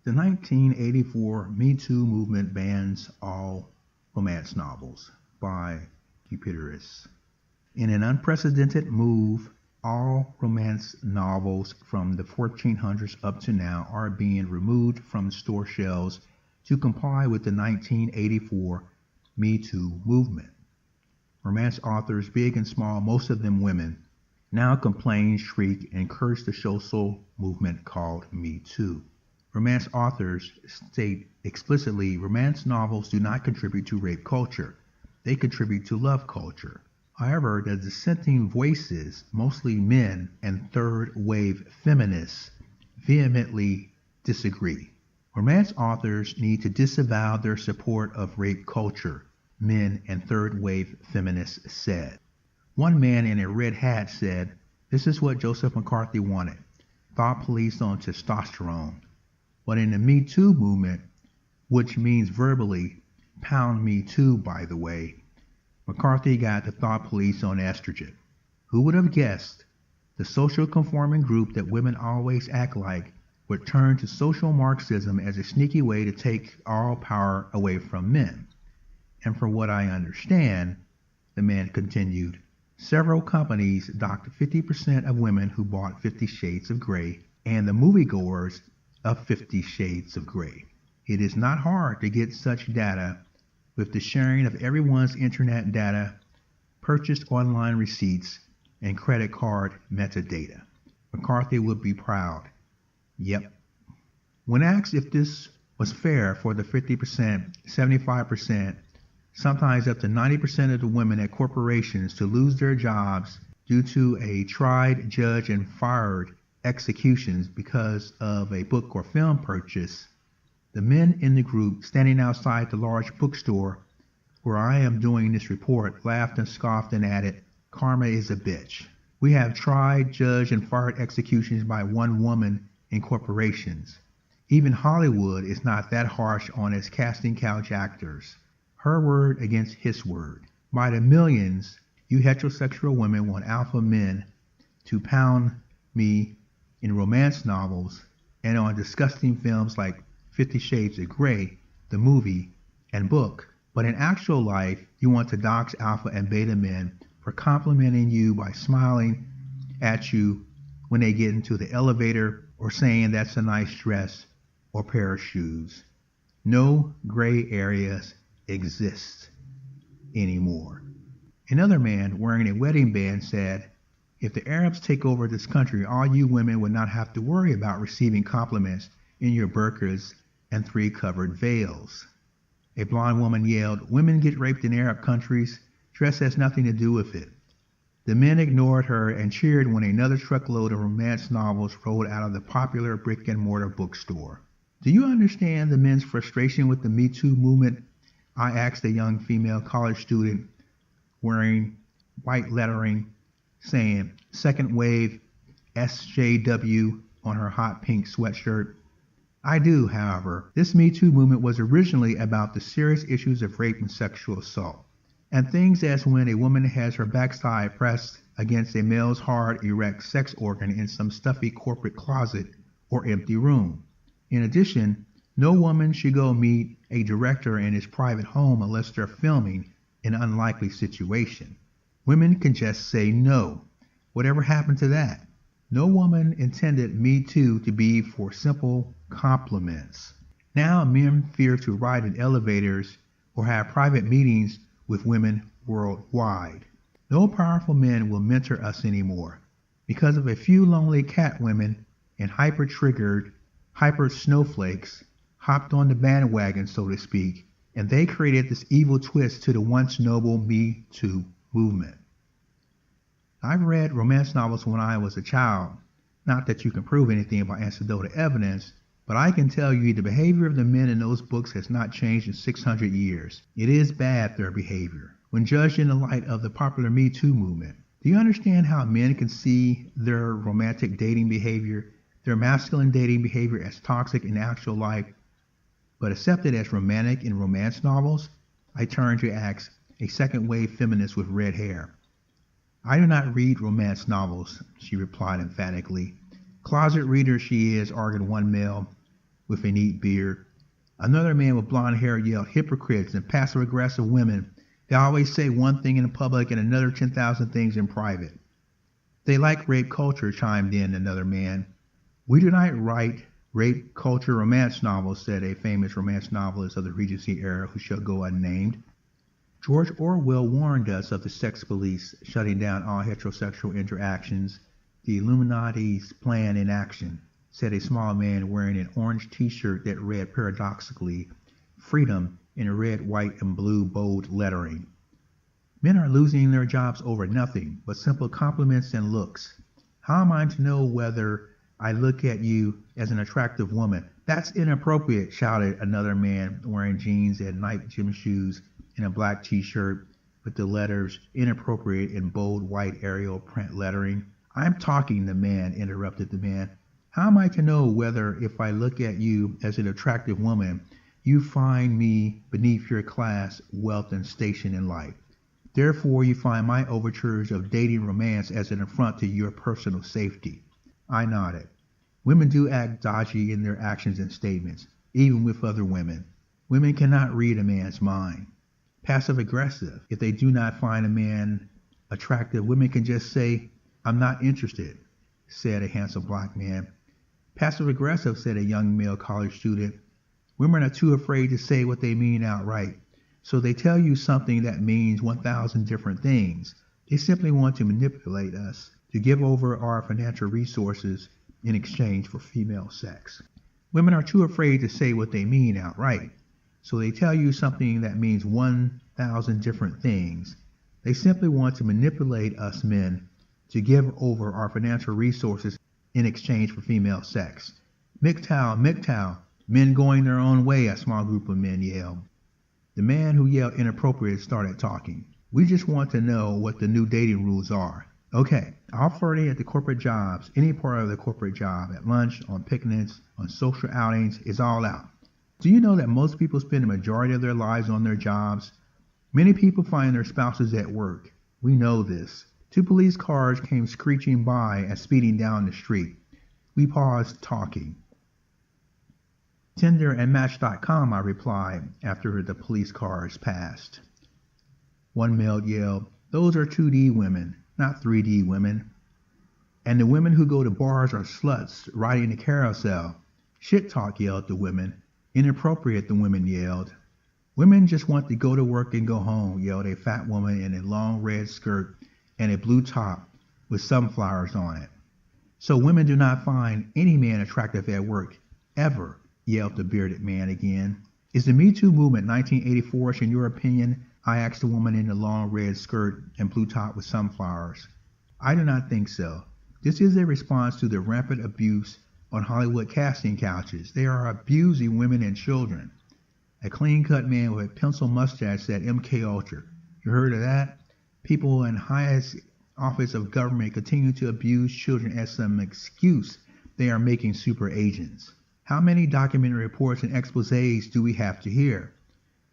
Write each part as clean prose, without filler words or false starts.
The 1984 Me Too movement bans all romance novels by Cupideros. In an unprecedented move, all romance novels from the 1400s up to now are being removed from store shelves to comply with the 1984 Me Too movement. Romance authors, big and small, most of them women, now complain, shriek, and curse the social movement called Me Too. Romance authors state explicitly romance novels do not contribute to rape culture. They contribute to love culture. However, the dissenting voices, mostly men and third-wave feminists, vehemently disagree. Romance authors need to disavow their support of rape culture, men and third-wave feminists said. One man in a red hat said, "This is what Joseph McCarthy wanted, thought police on testosterone." But in the Me Too movement, which means verbally, pound me too, by the way, McCarthy got the thought police on estrogen. Who would have guessed the social conforming group that women always act like would turn to social Marxism as a sneaky way to take all power away from men? And from what I understand, the man continued, several companies docked 50% of women who bought 50 Shades of Grey and the moviegoers of 50 Shades of Grey. It is not hard to get such data with the sharing of everyone's internet data, purchased online receipts, and credit card metadata. McCarthy would be proud. Yep. When asked if this was fair for the 50%, 75%, sometimes up to 90% of the women at corporations to lose their jobs due to a tried, judge, and fired executions because of a book or film purchase, the men in the group standing outside the large bookstore where I am doing this report laughed and scoffed and added, "Karma is a bitch. We have tried, judged, and fired executions by one woman in corporations. Even Hollywood is not that harsh on its casting couch actors. Her word against his word. By the millions, you heterosexual women want alpha men to pound me in romance novels and on disgusting films like 50 Shades of Grey, the movie, and book. But in actual life, you want to dox alpha and beta men for complimenting you by smiling at you when they get into the elevator or saying that's a nice dress or pair of shoes. No gray areas exist anymore." Another man wearing a wedding band said, "If the Arabs take over this country, all you women would not have to worry about receiving compliments in your burqas and 3 covered veils." A blonde woman yelled, "Women get raped in Arab countries. Dress has nothing to do with it." The men ignored her and cheered when another truckload of romance novels rolled out of the popular brick-and-mortar bookstore. "Do you understand the men's frustration with the Me Too movement?" I asked a young female college student wearing white lettering saying "Second Wave SJW" on her hot pink sweatshirt. I do, however. This Me Too movement was originally about the serious issues of rape and sexual assault, and things as when a woman has her backside pressed against a male's hard, erect sex organ in some stuffy corporate closet or empty room. In addition, no woman should go meet a director in his private home unless they're filming an unlikely situation. Women can just say no. Whatever happened to that? No woman intended Me Too to be for simple compliments. Now men fear to ride in elevators or have private meetings with women worldwide. No powerful men will mentor us anymore because of a few lonely cat women and hyper-triggered, hyper-snowflakes hopped on the bandwagon, so to speak, and they created this evil twist to the once noble Me Too movement. I've read romance novels when I was a child. Not that you can prove anything by anecdotal evidence, but I can tell you the behavior of the men in those books has not changed in 600 years. It is bad, their behavior, when judged in the light of the popular Me Too movement. Do you understand how men can see their romantic dating behavior, their masculine dating behavior as toxic in actual life, but accepted as romantic in romance novels? I turned to ask a second-wave feminist with red hair. "I do not read romance novels," she replied emphatically. "Closet reader she is," argued one male. with a neat beard. Another man with blonde hair yelled, "Hypocrites and passive-aggressive women. They always say one thing in public and another 10,000 things in private." "They like rape culture," chimed in another man. "We do not write rape culture romance novels," said a famous romance novelist of the Regency era who shall go unnamed. George Orwell warned us of the sex police shutting down all heterosexual interactions, the Illuminati's plan in action, said a small man wearing an orange t-shirt that read paradoxically, "Freedom," in red, white, and blue bold lettering. Men are losing their jobs over nothing but simple compliments and looks. How am I to know whether I look at you as an attractive woman? "That's inappropriate," shouted another man wearing jeans and Nike gym shoes and a black t-shirt with the letters "inappropriate" in bold white Arial print lettering. "I'm talking," the man interrupted the man. "How am I to know whether if I look at you as an attractive woman, you find me beneath your class, wealth, and station in life? Therefore, you find my overtures of dating romance as an affront to your personal safety." I nodded. Women do act dodgy in their actions and statements, even with other women. Women cannot read a man's mind. Passive-aggressive. If they do not find a man attractive, women can just say, "I'm not interested," said a handsome black man. Passive-aggressive, said a young male college student. Women are too afraid to say what they mean outright, so they tell you something that means 1,000 different things. They simply want to manipulate us, to give over our financial resources in exchange for female sex. Women are too afraid to say what they mean outright, so they tell you something that means 1,000 different things. They simply want to manipulate us men to give over our financial resources in exchange for female sex. "MGTOW, MGTOW, men going their own way," a small group of men yelled. The man who yelled "inappropriate" started talking. "We just want to know what the new dating rules are. Okay, all flirting at the corporate jobs, any part of the corporate job, at lunch, on picnics, on social outings, is all out. Do you know that most people spend the majority of their lives on their jobs? Many people find their spouses at work. We know this. 2 police cars came screeching by and speeding down the street. We paused talking. "Tinder and Match.com," I replied after the police cars passed. One male yelled, "Those are 2D women, not 3D women. And the women who go to bars are sluts riding the carousel." "Shit talk," yelled the women. "Inappropriate," the women yelled. "Women just want to go to work and go home," yelled a fat woman in a long red skirt and a blue top with sunflowers on it. "So women do not find any man attractive at work, ever," yelled the bearded man again. "Is the Me Too movement 1984ish in your opinion?" I asked the woman in the long red skirt and blue top with sunflowers. "I do not think so. This is a response to the rampant abuse on Hollywood casting couches. They are abusing women and children." A clean-cut man with a pencil mustache said, "MKUltra. You heard of that? People in highest office of government continue to abuse children as some excuse they are making super agents. How many documentary reports and exposés do we have to hear?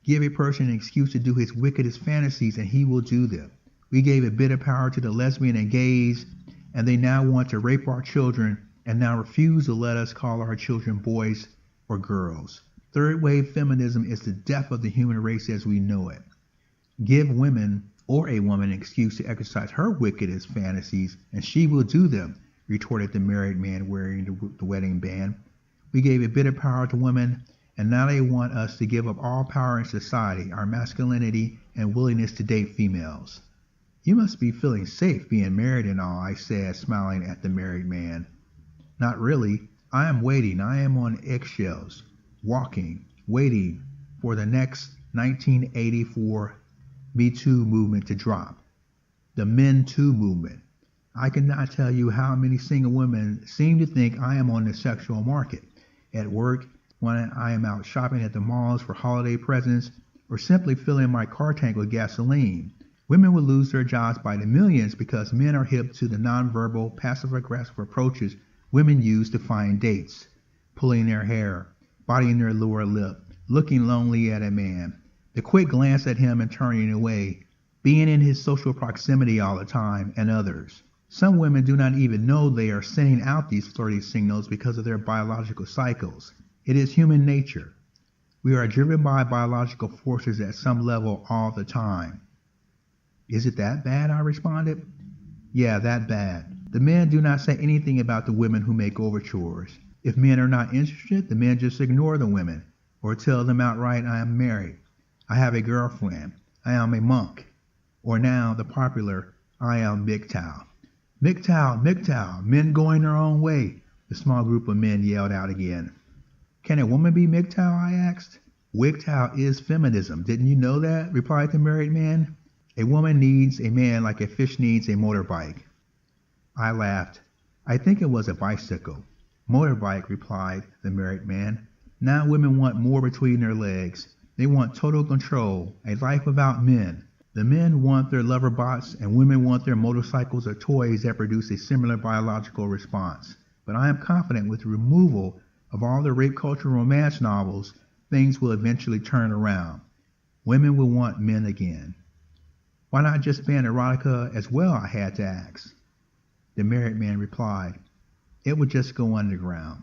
Give a person an excuse to do his wickedest fantasies and he will do them. We gave a bit of power to the lesbian and gays, and they now want to rape our children and now refuse to let us call our children boys or girls. Third wave feminism is the death of the human race as we know it. Give women or a woman an excuse to exercise her wickedest fantasies and she will do them," retorted the married man wearing the wedding band. "We gave a bit of power to women, and now they want us to give up all power in society, our masculinity and willingness to date females." "You must be feeling safe being married and all," I said, smiling at the married man. "Not really. I am waiting. I am on eggshells, walking, waiting for the next 1984 Me Too movement to drop. The Men Too movement. I cannot tell you how many single women seem to think I am on the sexual market. At work, when I am out shopping at the malls for holiday presents, or simply filling my car tank with gasoline. Women will lose their jobs by the millions because men are hip to the nonverbal, passive-aggressive approaches women use to find dates. Pulling their hair, biting their lower lip, looking lonely at a man, the quick glance at him and turning away, being in his social proximity all the time, and others. Some women do not even know they are sending out these flirty signals because of their biological cycles. It is human nature. We are driven by biological forces at some level all the time. Is it that bad? I responded. Yeah, that bad. The men do not say anything about the women who make overtures. If men are not interested, the men just ignore the women, or tell them outright, I am married, I have a girlfriend, I am a monk, or now the popular, I am MGTOW. MGTOW, MGTOW, men going their own way, the small group of men yelled out again. Can a woman be MGTOW? I asked. WGTOW is feminism. Didn't you know that? Replied the married man. A woman needs a man like a fish needs a motorbike. I laughed. I think it was a bicycle. Motorbike, replied the married man. Now women want more between their legs. They want total control, a life without men. The men want their lover bots, and women want their motorcycles or toys that produce a similar biological response. But I am confident with the removal of all the rape culture romance novels, things will eventually turn around. Women will want men again. Why not just ban erotica as well, I had to ask. The married man replied, it would just go underground.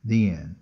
The end.